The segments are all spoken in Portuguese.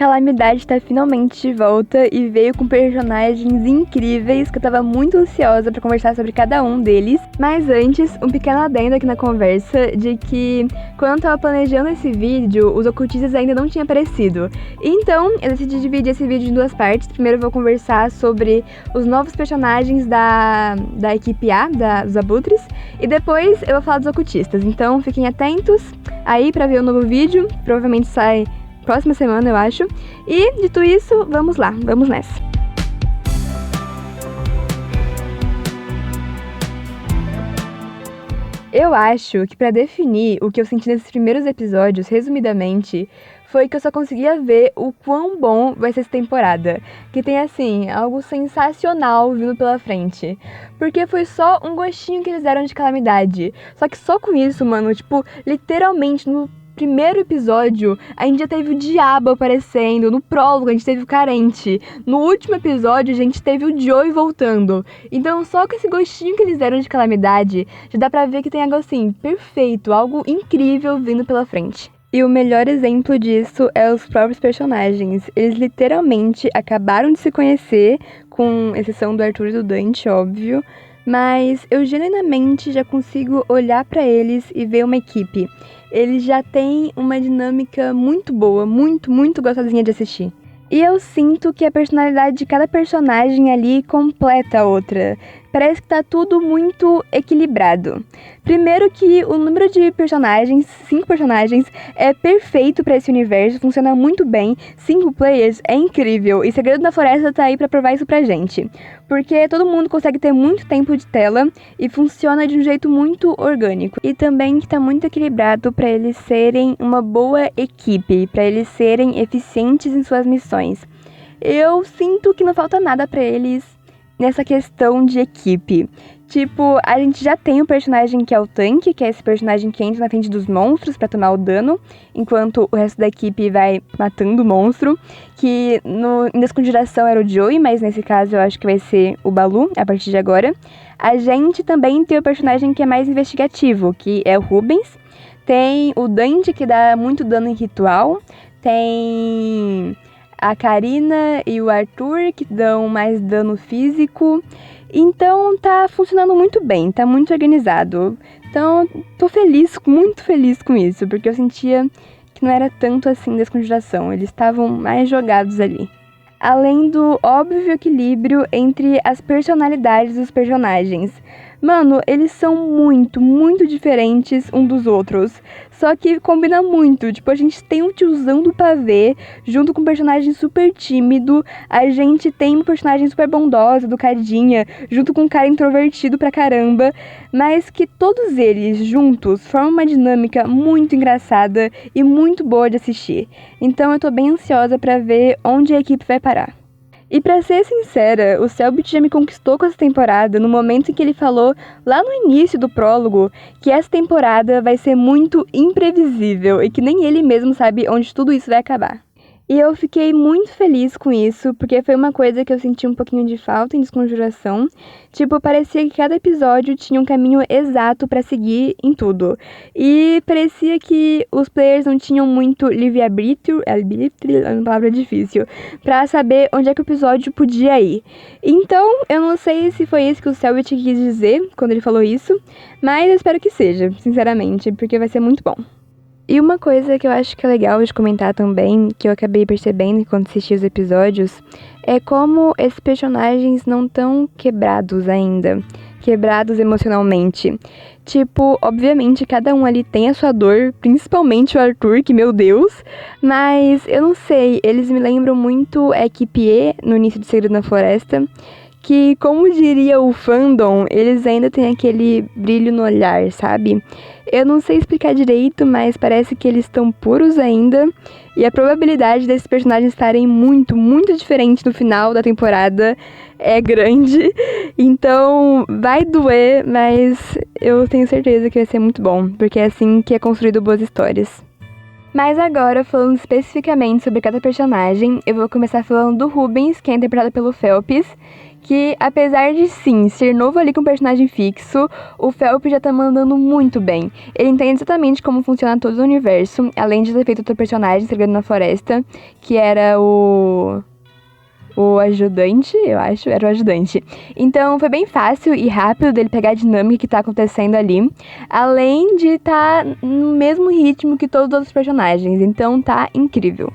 Calamidade tá finalmente de volta e veio com personagens incríveis que eu tava muito ansiosa pra conversar sobre cada um deles. Mas antes, um pequeno adendo aqui na conversa de que quando eu tava planejando esse vídeo, os ocultistas ainda não tinham aparecido. Então, eu decidi dividir esse vídeo em duas partes. Primeiro eu vou conversar sobre os novos personagens da equipe A, dos Abutres, e depois eu vou falar dos ocultistas. Então, fiquem atentos aí pra ver o novo vídeo, provavelmente sai próxima semana, eu acho. E, dito isso, vamos lá, vamos nessa. Eu acho que pra definir o que eu senti nesses primeiros episódios, resumidamente, foi que eu só conseguia ver o quão bom vai ser essa temporada. Que tem, assim, algo sensacional vindo pela frente. Porque foi só um gostinho que eles deram de Calamidade. Só que só com isso, mano, tipo, literalmente, no primeiro episódio, a gente já teve o Diabo aparecendo, no prólogo a gente teve o Carente, no último episódio a gente teve o Joey voltando. Então só com esse gostinho que eles deram de Calamidade, já dá pra ver que tem algo assim, perfeito, algo incrível vindo pela frente. E o melhor exemplo disso é os próprios personagens. Eles literalmente acabaram de se conhecer, com exceção do Arthur e do Dante, óbvio, mas eu genuinamente já consigo olhar pra eles e ver uma equipe. Eles já têm uma dinâmica muito boa, muito gostosinha de assistir. E eu sinto que a personalidade de cada personagem ali completa a outra. Parece que tá tudo muito equilibrado. Primeiro que o número de personagens, 5 personagens, é perfeito pra esse universo, funciona muito bem. 5 players é incrível, e Segredo da Floresta tá aí pra provar isso pra gente. Porque todo mundo consegue ter muito tempo de tela e funciona de um jeito muito orgânico. E também que tá muito equilibrado pra eles serem uma boa equipe, pra eles serem eficientes em suas missões. Eu sinto que não falta nada pra eles nessa questão de equipe. Tipo, a gente já tem o personagem que é o tanque, que é esse personagem que entra na frente dos monstros pra tomar o dano, enquanto o resto da equipe vai matando o monstro, que em Desconjuração era o Joey, mas nesse caso eu acho que vai ser o Balu, a partir de agora. A gente também tem o personagem que é mais investigativo, que é o Rubens. Tem o Dante, que dá muito dano em ritual. Tem a Karina e o Arthur, que dão mais dano físico. Então tá funcionando muito bem, tá muito organizado. Então tô feliz, muito feliz com isso, porque eu sentia que não era tanto assim Desconjuração, eles estavam mais jogados ali. Além do óbvio equilíbrio entre as personalidades dos personagens. Mano, eles são muito diferentes um dos outros. Só que combina muito. Tipo, a gente tem um tiozão do pavê, junto com um personagem super tímido. A gente tem um personagem super bondosa, do Cardinha, junto com um cara introvertido pra caramba. Mas que todos eles, juntos, formam uma dinâmica muito engraçada e muito boa de assistir. Então eu tô bem ansiosa pra ver onde a equipe vai parar. E pra ser sincera, o Selbit já me conquistou com essa temporada no momento em que ele falou, lá no início do prólogo, que essa temporada vai ser muito imprevisível e que nem ele mesmo sabe onde tudo isso vai acabar. E eu fiquei muito feliz com isso, porque foi uma coisa que eu senti um pouquinho de falta em Desconjuração. Tipo, parecia que cada episódio tinha um caminho exato pra seguir em tudo. E parecia que os players não tinham muito livre-arbítrio, é uma palavra difícil, pra saber onde é que o episódio podia ir. Então, eu não sei se foi isso que o Selbit quis dizer quando ele falou isso, mas eu espero que seja, sinceramente, porque vai ser muito bom. E uma coisa que eu acho que é legal de comentar também, que eu acabei percebendo quando assisti os episódios, é como esses personagens não estão quebrados ainda, quebrados emocionalmente. Tipo, obviamente cada um ali tem a sua dor, principalmente o Arthur, que meu Deus, mas eu não sei, eles me lembram muito a equipe E no início de Segredo na Floresta, que, como diria o fandom, eles ainda têm aquele brilho no olhar, sabe? Eu não sei explicar direito, mas parece que eles estão puros ainda. E a probabilidade desses personagens estarem muito diferentes no final da temporada é grande. Então, vai doer, mas eu tenho certeza que vai ser muito bom, porque é assim que é construído boas histórias. Mas agora, falando especificamente sobre cada personagem, eu vou começar falando do Rubens, que é interpretado pelo Phelps, que apesar de sim ser novo ali com um personagem fixo, o Phelps já tá mandando muito bem. Ele entende exatamente como funciona todo o universo, além de ter feito outro personagem segredo na floresta, que era o ajudante, eu acho, era o ajudante. Então foi bem fácil e rápido dele pegar a dinâmica que tá acontecendo ali, além de estar no mesmo ritmo que todos os outros personagens, então tá incrível.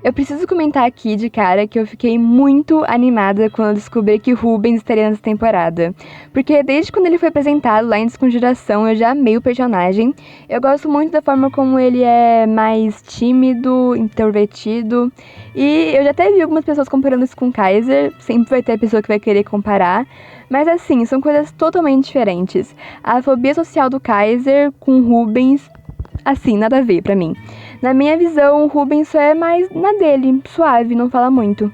Eu preciso comentar aqui de cara que eu fiquei muito animada quando eu descobri que Rubens estaria nessa temporada. Porque desde quando ele foi apresentado lá em Desconjuração, eu já amei o personagem. Eu gosto muito da forma como ele é mais tímido, introvertido. E eu já até vi algumas pessoas comparando isso com Kaiser. Sempre vai ter a pessoa que vai querer comparar. Mas assim, são coisas totalmente diferentes. A fobia social do Kaiser com Rubens, assim, nada a ver pra mim. Na minha visão, o Rubens só é mais na dele, suave, não fala muito.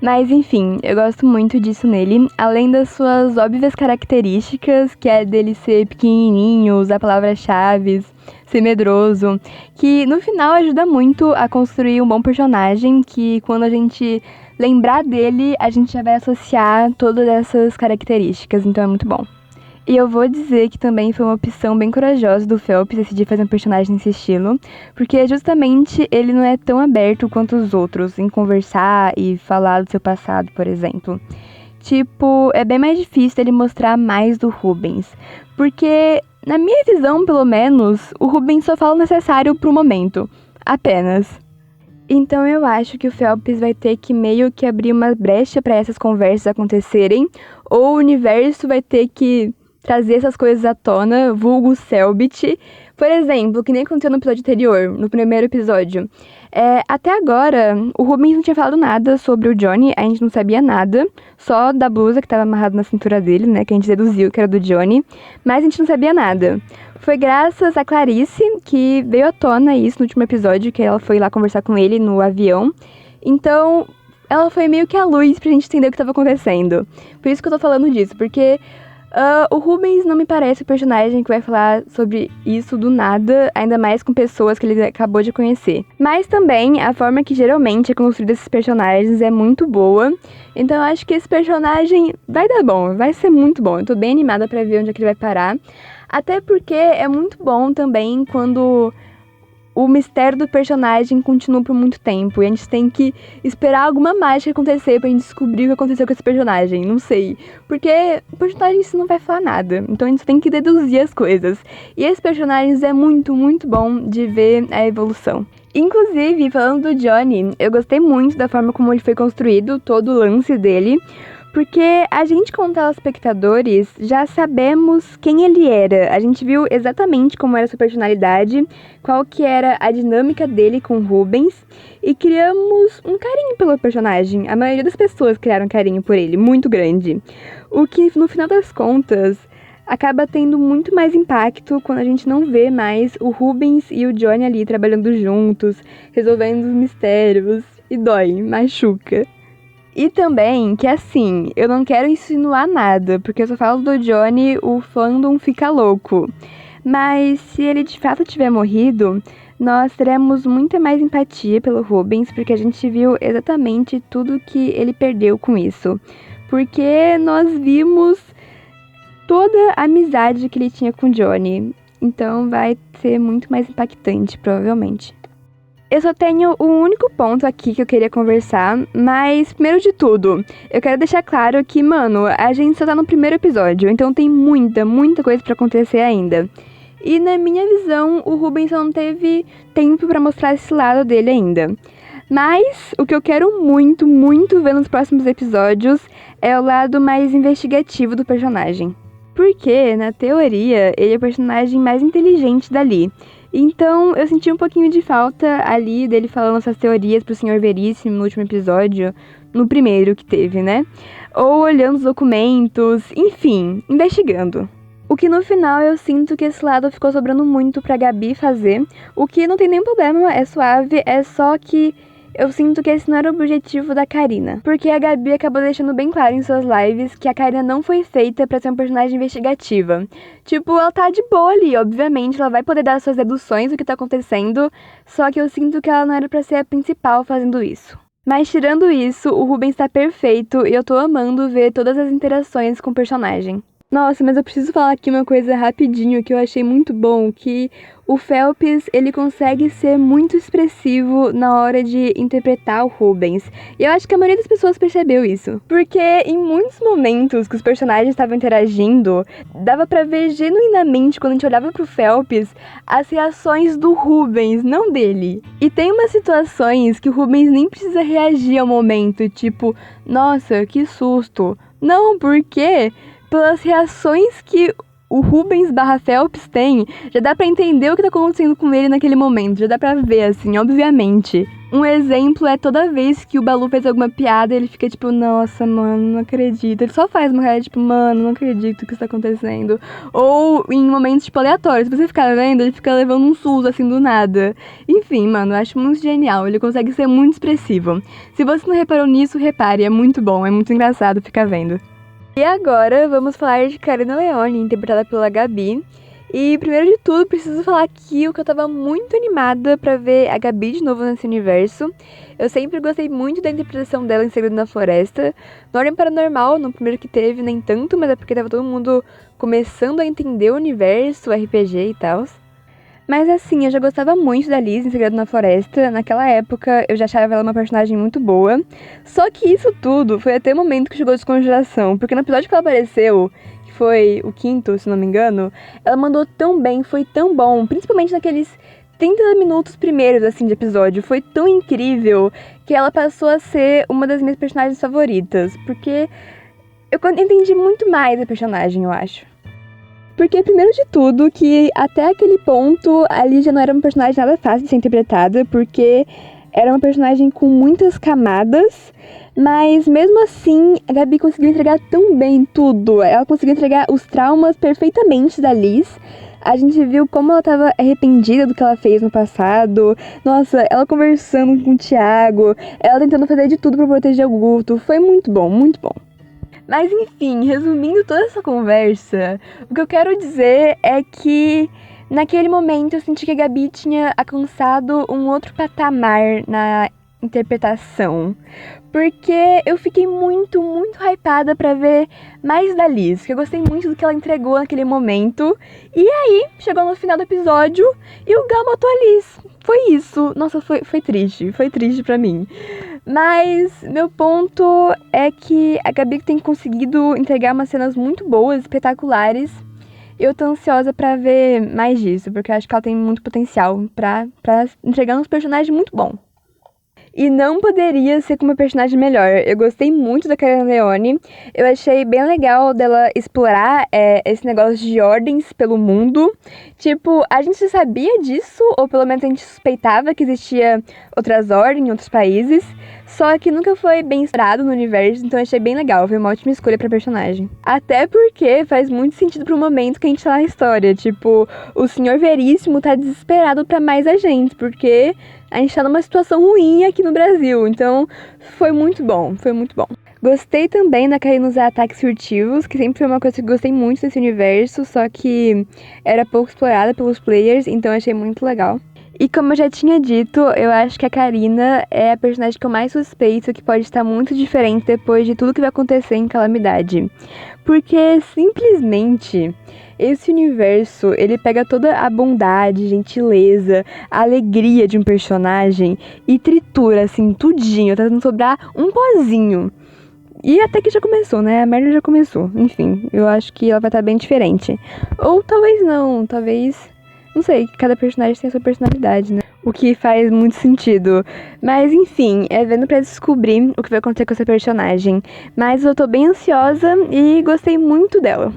Mas enfim, eu gosto muito disso nele, além das suas óbvias características, que é dele ser pequenininho, usar palavras-chave, ser medroso, que no final ajuda muito a construir um bom personagem, que quando a gente lembrar dele, a gente já vai associar todas essas características, então é muito bom. E eu vou dizer que também foi uma opção bem corajosa do Phelps decidir fazer um personagem nesse estilo, porque justamente ele não é tão aberto quanto os outros em conversar e falar do seu passado, por exemplo. Tipo, é bem mais difícil ele mostrar mais do Rubens, porque, na minha visão, pelo menos, o Rubens só fala o necessário pro momento, apenas. Então eu acho que o Phelps vai ter que meio que abrir uma brecha para essas conversas acontecerem, ou o universo vai ter que trazer essas coisas à tona, vulgo Selbit. Por exemplo, que nem aconteceu no episódio anterior, no primeiro episódio. Até agora, o Rubens não tinha falado nada sobre o Johnny, a gente não sabia nada, só da blusa que estava amarrada na cintura dele, né, que a gente deduziu que era do Johnny, mas a gente não sabia nada. Foi graças a Clarice que veio à tona isso no último episódio, que ela foi lá conversar com ele no avião. Então, ela foi meio que a luz pra gente entender o que estava acontecendo. Por isso que eu tô falando disso, porque o Rubens não me parece o personagem que vai falar sobre isso do nada, ainda mais com pessoas que ele acabou de conhecer. Mas também a forma que geralmente é construída esses personagens é muito boa, então eu acho que esse personagem vai dar bom, vai ser muito bom. Eu tô bem animada pra ver onde é que ele vai parar, até porque é muito bom também quando o mistério do personagem continua por muito tempo e a gente tem que esperar alguma mágica acontecer pra gente descobrir o que aconteceu com esse personagem, não sei. Porque o personagem em si não vai falar nada, então a gente tem que deduzir as coisas. E esses personagens é muito, muito bom de ver a evolução. Inclusive, falando do Johnny, eu gostei muito da forma como ele foi construído, todo o lance dele, porque a gente, como telespectadores, já sabemos quem ele era. A gente viu exatamente como era a sua personalidade, qual que era a dinâmica dele com Rubens, e criamos um carinho pelo personagem. A maioria das pessoas criaram um carinho por ele, muito grande. O que, no final das contas, acaba tendo muito mais impacto quando a gente não vê mais o Rubens e o Johnny ali trabalhando juntos, resolvendo os mistérios, e dói, machuca. E também que, assim, eu não quero insinuar nada, porque eu só falo do Johnny, o fandom fica louco. Mas se ele de fato tiver morrido, nós teremos muita mais empatia pelo Rubens, porque a gente viu exatamente tudo que ele perdeu com isso. Porque nós vimos toda a amizade que ele tinha com o Johnny. Então vai ser muito mais impactante, provavelmente. Eu só tenho um único ponto aqui que eu queria conversar, mas primeiro de tudo, eu quero deixar claro que, mano, a gente só tá no primeiro episódio, então tem muita, muita coisa pra acontecer ainda. E na minha visão, o Rubens não teve tempo pra mostrar esse lado dele ainda. Mas o que eu quero muito, muito ver nos próximos episódios é o lado mais investigativo do personagem. Porque, na teoria, ele é o personagem mais inteligente dali. Então, eu senti um pouquinho de falta ali dele falando essas teorias pro Sr. Veríssimo no último episódio, no primeiro que teve, né? Ou olhando os documentos, enfim, investigando. O que no final eu sinto que esse lado ficou sobrando muito pra Gabi fazer, o que não tem nenhum problema, é suave, é só que eu sinto que esse não era o objetivo da Karina. Porque a Gabi acabou deixando bem claro em suas lives que a Karina não foi feita pra ser uma personagem investigativa. Tipo, ela tá de boa ali, obviamente, ela vai poder dar suas deduções do que tá acontecendo, só que eu sinto que ela não era pra ser a principal fazendo isso. Mas tirando isso, o Rubens tá perfeito e eu tô amando ver todas as interações com o personagem. Nossa, mas eu preciso falar aqui uma coisa rapidinho que eu achei muito bom, que o Phelps, ele consegue ser muito expressivo na hora de interpretar o Rubens. E eu acho que a maioria das pessoas percebeu isso. Porque em muitos momentos que os personagens estavam interagindo, dava pra ver genuinamente, quando a gente olhava pro Phelps, as reações do Rubens, não dele. E tem umas situações que o Rubens nem precisa reagir ao momento, tipo, nossa, que susto. Não, porque pelas reações que o Rubens / Phelps tem, já dá pra entender o que tá acontecendo com ele naquele momento, já dá pra ver, assim, obviamente. Um exemplo é toda vez que o Baloo fez alguma piada, ele fica tipo, nossa, mano, não acredito. Ele só faz uma cara tipo, mano, não acredito o que está acontecendo. Ou em momentos, tipo, aleatórios. Se você ficar vendo, ele fica levando um susto, assim, do nada. Enfim, mano, eu acho muito genial. Ele consegue ser muito expressivo. Se você não reparou nisso, repare. É muito bom, é muito engraçado ficar vendo. E agora, vamos falar de Karina Leone, interpretada pela Gabi. E, primeiro de tudo, preciso falar aqui o que eu tava muito animada pra ver a Gabi de novo nesse universo. Eu sempre gostei muito da interpretação dela em Segredo na Floresta. No Ordem Paranormal, no primeiro que teve, nem tanto, mas é porque tava todo mundo começando a entender o universo, o RPG e tal. Mas assim, eu já gostava muito da Liz em Segredo na Floresta. Naquela época, eu já achava ela uma personagem muito boa. Só que isso tudo foi até o momento que chegou a Descongelação. Porque no episódio que ela apareceu, que foi o 5º, se não me engano, ela mandou tão bem, foi tão bom. Principalmente naqueles 30 minutos primeiros, assim, de episódio. Foi tão incrível que ela passou a ser uma das minhas personagens favoritas. Porque eu entendi muito mais a personagem, eu acho. Porque, primeiro de tudo, que até aquele ponto, a Liz já não era uma personagem nada fácil de ser interpretada, porque era uma personagem com muitas camadas, mas mesmo assim, a Gabi conseguiu entregar tão bem tudo. Ela conseguiu entregar os traumas perfeitamente da Liz. A gente viu como ela estava arrependida do que ela fez no passado. Nossa, ela conversando com o Thiago, ela tentando fazer de tudo para proteger o Guto. Foi muito bom, muito bom. Mas enfim, resumindo toda essa conversa, o que eu quero dizer é que naquele momento eu senti que a Gabi tinha alcançado um outro patamar na interpretação. Porque eu fiquei muito, muito hypada pra ver mais da Liz, que eu gostei muito do que ela entregou naquele momento. E aí, chegou no final do episódio e o Gal matou a Liz. Foi isso. Nossa, foi triste pra mim. Mas meu ponto é que a Gabi tem conseguido entregar umas cenas muito boas, espetaculares. Eu tô ansiosa pra ver mais disso, porque eu acho que ela tem muito potencial pra entregar uns personagens muito bons. E não poderia ser com uma personagem melhor. Eu gostei muito da Karina Leone. Eu achei bem legal dela explorar esse negócio de ordens pelo mundo. Tipo, a gente sabia disso, ou pelo menos a gente suspeitava que existia outras ordens em outros países. Só que nunca foi bem explorado no universo, então eu achei bem legal. Foi uma ótima escolha pra personagem. Até porque faz muito sentido pro momento que a gente tá na história. Tipo, o Senhor Veríssimo tá desesperado pra mais agentes, porque a gente tá numa situação ruim aqui no Brasil. Então, foi muito bom, foi muito bom. Gostei também da Karina usar ataques furtivos, que sempre foi uma coisa que eu gostei muito desse universo, só que era pouco explorada pelos players, então eu achei muito legal. E como eu já tinha dito, eu acho que a Karina é a personagem que eu mais suspeito que pode estar muito diferente depois de tudo que vai acontecer em Calamidade. Porque, simplesmente, esse universo, ele pega toda a bondade, gentileza, a alegria de um personagem e tritura, assim, tudinho, tentando sobrar um pozinho. E até que já começou, né? A merda já começou. Enfim, eu acho que ela vai estar bem diferente. Ou talvez não, talvez... Não sei, cada personagem tem a sua personalidade, né? O que faz muito sentido. Mas, enfim, é vendo pra descobrir o que vai acontecer com essa personagem. Mas eu tô bem ansiosa e gostei muito dela.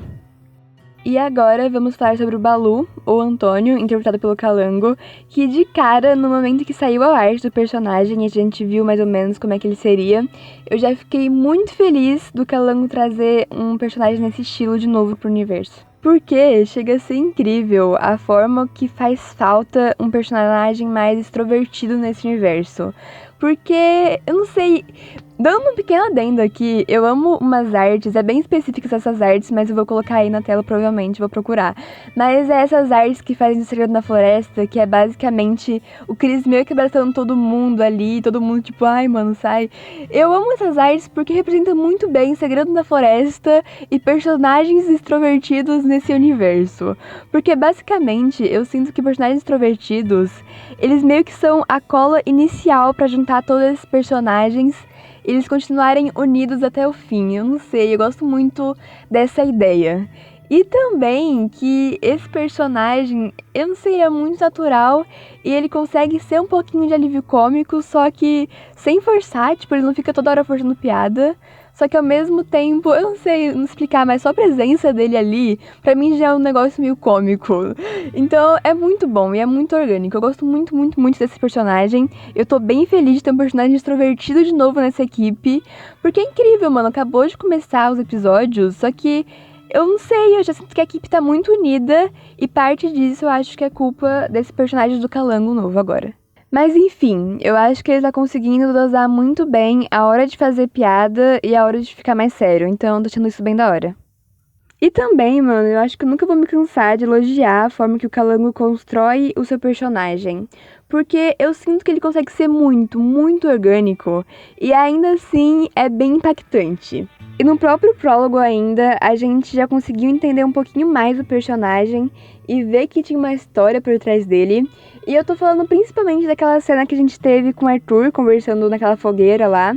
E agora vamos falar sobre o Baloo, ou Antônio, interpretado pelo Calango, que de cara, no momento que saiu a arte do personagem e a gente viu mais ou menos como é que ele seria, eu já fiquei muito feliz do Calango trazer um personagem nesse estilo de novo pro universo. Porque chega a ser incrível a forma que faz falta um personagem mais extrovertido nesse universo. porque, eu não sei, dando um pequeno adendo aqui, eu amo umas artes, é bem específicas essas artes, mas eu vou colocar aí na tela provavelmente, vou procurar. Mas é essas artes que fazem o Segredo na Floresta, que é basicamente o Chris meio que abraçando todo mundo ali, todo mundo tipo, ai mano, sai. Eu amo essas artes porque representam muito bem Segredo na Floresta e personagens extrovertidos nesse universo. Porque basicamente eu sinto que personagens extrovertidos, eles meio que são a cola inicial pra juntar todos esses personagens e eles continuarem unidos até o fim. Eu não sei, eu gosto muito dessa ideia. E também que esse personagem, eu não sei, ele é muito natural e ele consegue ser um pouquinho de alívio cômico, só que sem forçar, tipo, ele não fica toda hora forçando piada. Só que ao mesmo tempo, eu não sei não explicar, mas só a presença dele ali, pra mim já é um negócio meio cômico. Então é muito bom e é muito orgânico. Eu gosto muito, muito, muito desse personagem. Eu tô bem feliz de ter um personagem extrovertido de novo nessa equipe. Porque é incrível, mano. Acabou de começar os episódios, só que eu não sei, eu já sinto que a equipe tá muito unida. E parte disso eu acho que é culpa desse personagem do Calango novo agora. Mas enfim, eu acho que ele tá conseguindo dosar muito bem a hora de fazer piada e a hora de ficar mais sério, então tô achando isso bem da hora. E também, mano, eu acho que eu nunca vou me cansar de elogiar a forma que o Calango constrói o seu personagem. Porque eu sinto que ele consegue ser muito, muito orgânico e ainda assim é bem impactante. E no próprio prólogo ainda, a gente já conseguiu entender um pouquinho mais o personagem e ver que tinha uma história por trás dele. E eu tô falando principalmente daquela cena que a gente teve com o Arthur conversando naquela fogueira lá,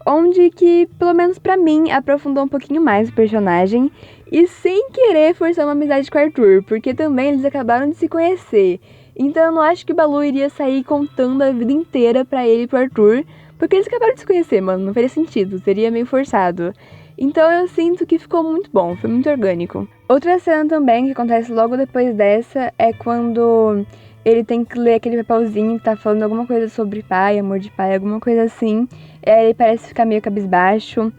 onde que, pelo menos pra mim, aprofundou um pouquinho mais o personagem e sem querer forçar uma amizade com o Arthur, porque também eles acabaram de se conhecer. Então eu não acho que o Baloo iria sair contando a vida inteira pra ele e pro Arthur, porque eles acabaram de se conhecer, mano, não faria sentido, seria meio forçado. Então eu sinto que ficou muito bom, foi muito orgânico. Outra cena também que acontece logo depois dessa é quando ele tem que ler aquele papelzinho que tá falando alguma coisa sobre pai, amor de pai, alguma coisa assim. Ele parece ficar meio cabisbaixo.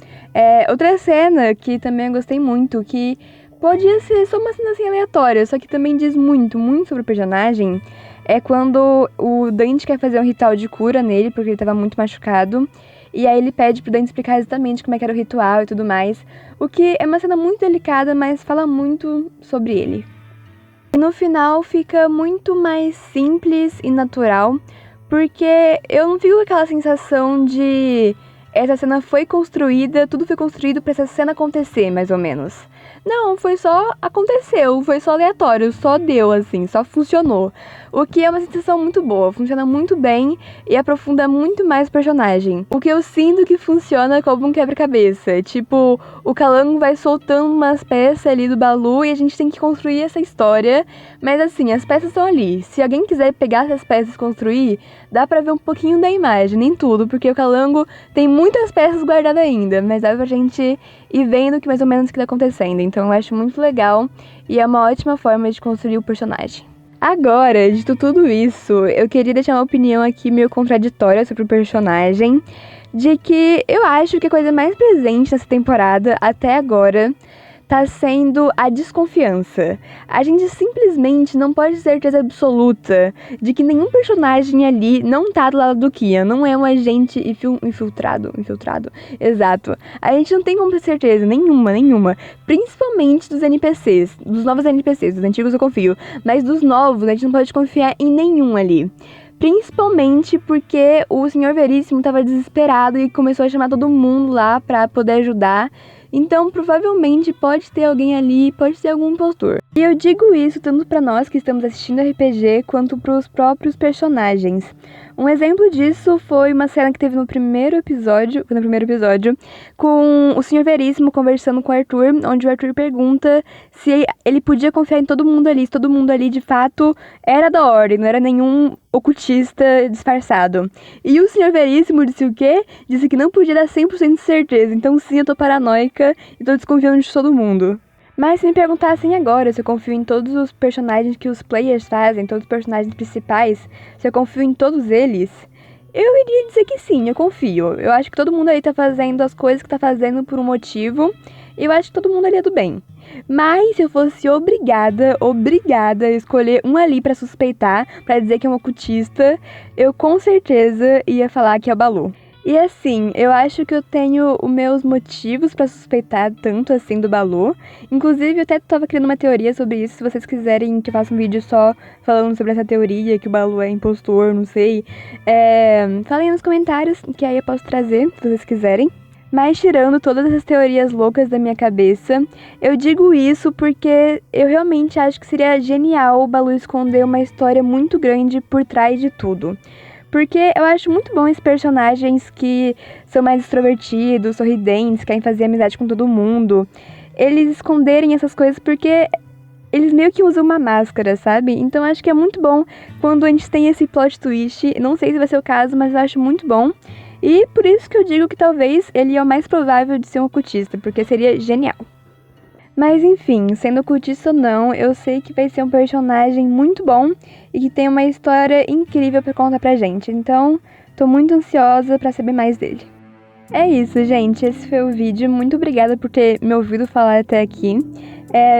Outra cena que também eu gostei muito, que podia ser só uma cena assim aleatória, só que também diz muito, muito sobre o personagem, é quando o Dante quer fazer um ritual de cura nele, porque ele tava muito machucado. E aí ele pede pro Dante explicar exatamente como é que era o ritual e tudo mais. O que é uma cena muito delicada, mas fala muito sobre ele. E no final fica muito mais simples e natural, porque eu não fico com aquela sensação de essa cena foi construída, tudo foi construído pra essa cena acontecer, mais ou menos. Não, foi só aconteceu, foi só aleatório, só deu assim, só funcionou. O que é uma sensação muito boa, funciona muito bem e aprofunda muito mais o personagem. O que eu sinto que funciona como um quebra-cabeça. Tipo, o Calango vai soltando umas peças ali do Baloo e a gente tem que construir essa história. Mas assim, as peças estão ali. Se alguém quiser pegar essas peças e construir, dá pra ver um pouquinho da imagem, nem tudo, porque o Calango tem muitas peças guardadas ainda, mas dá pra gente ir vendo o que mais ou menos que tá acontecendo. Então eu acho muito legal e é uma ótima forma de construir o personagem. Agora, dito tudo isso, eu queria deixar uma opinião aqui meio contraditória sobre o personagem, de que eu acho que a coisa mais presente nessa temporada até agora tá sendo a desconfiança. A gente simplesmente não pode ter certeza absoluta de que nenhum personagem ali não tá do lado do Kian, não é um agente infiltrado, exato. A gente não tem como ter certeza, nenhuma, principalmente dos NPCs, dos novos NPCs, dos antigos eu confio, mas dos novos a gente não pode confiar em nenhum ali. Principalmente porque o Senhor Veríssimo tava desesperado e começou a chamar todo mundo lá pra poder ajudar. Então, provavelmente pode ter alguém ali, pode ter algum impostor. E eu digo isso tanto pra nós que estamos assistindo RPG, quanto pros próprios personagens. Um exemplo disso foi uma cena que teve no primeiro episódio, com o Senhor Veríssimo conversando com o Arthur, onde o Arthur pergunta se ele podia confiar em todo mundo ali, se todo mundo ali de fato era da ordem, não era nenhum ocultista disfarçado. E o Senhor Veríssimo disse o quê? Disse que não podia dar 100% de certeza, então sim, eu tô paranoica e tô desconfiando de todo mundo. Mas se me perguntassem agora se eu confio em todos os personagens que os players fazem, todos os personagens principais, se eu confio em todos eles, eu iria dizer que sim, eu confio. Eu acho que todo mundo aí tá fazendo as coisas que tá fazendo por um motivo, e eu acho que todo mundo ali é do bem. Mas se eu fosse obrigada a escolher um ali pra suspeitar, pra dizer que é um ocultista, eu com certeza ia falar que é o Baloo. E assim, eu acho que eu tenho os meus motivos pra suspeitar tanto assim do Baloo. Inclusive, eu até tava criando uma teoria sobre isso. Se vocês quiserem que eu faça um vídeo só falando sobre essa teoria, que o Baloo é impostor, não sei, falem nos comentários, que aí eu posso trazer, se vocês quiserem. Mas tirando todas essas teorias loucas da minha cabeça, eu digo isso porque eu realmente acho que seria genial o Baloo esconder uma história muito grande por trás de tudo. Porque eu acho muito bom esses personagens que são mais extrovertidos, sorridentes, querem fazer amizade com todo mundo. Eles esconderem essas coisas porque eles meio que usam uma máscara, sabe? Então acho que é muito bom quando a gente tem esse plot twist. Não sei se vai ser o caso, mas eu acho muito bom. E por isso que eu digo que talvez ele é o mais provável de ser um ocultista, porque seria genial. Mas enfim, sendo ocultista ou não, eu sei que vai ser um personagem muito bom e que tem uma história incrível pra contar pra gente. Então, tô muito ansiosa pra saber mais dele. É isso, gente. Esse foi o vídeo. Muito obrigada por ter me ouvido falar até aqui.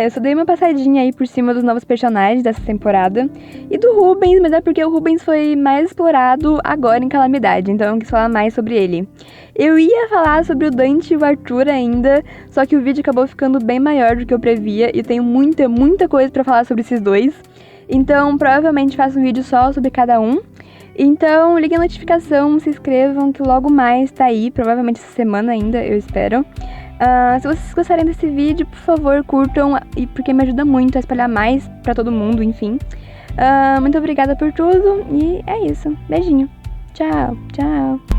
Eu só dei uma passadinha aí por cima dos novos personagens dessa temporada. E do Rubens, mas é porque o Rubens foi mais explorado agora em Calamidade, então eu quis falar mais sobre ele. Eu ia falar sobre o Dante e o Arthur ainda, só que o vídeo acabou ficando bem maior do que eu previa e tenho muita coisa pra falar sobre esses dois. Então, provavelmente faço um vídeo só sobre cada um. Então, liguem a notificação, se inscrevam que logo mais tá aí, provavelmente essa semana ainda, eu espero. Se vocês gostarem desse vídeo, por favor, curtam, porque me ajuda muito a espalhar mais pra todo mundo, enfim. Muito obrigada por tudo e é isso. Beijinho. Tchau, tchau.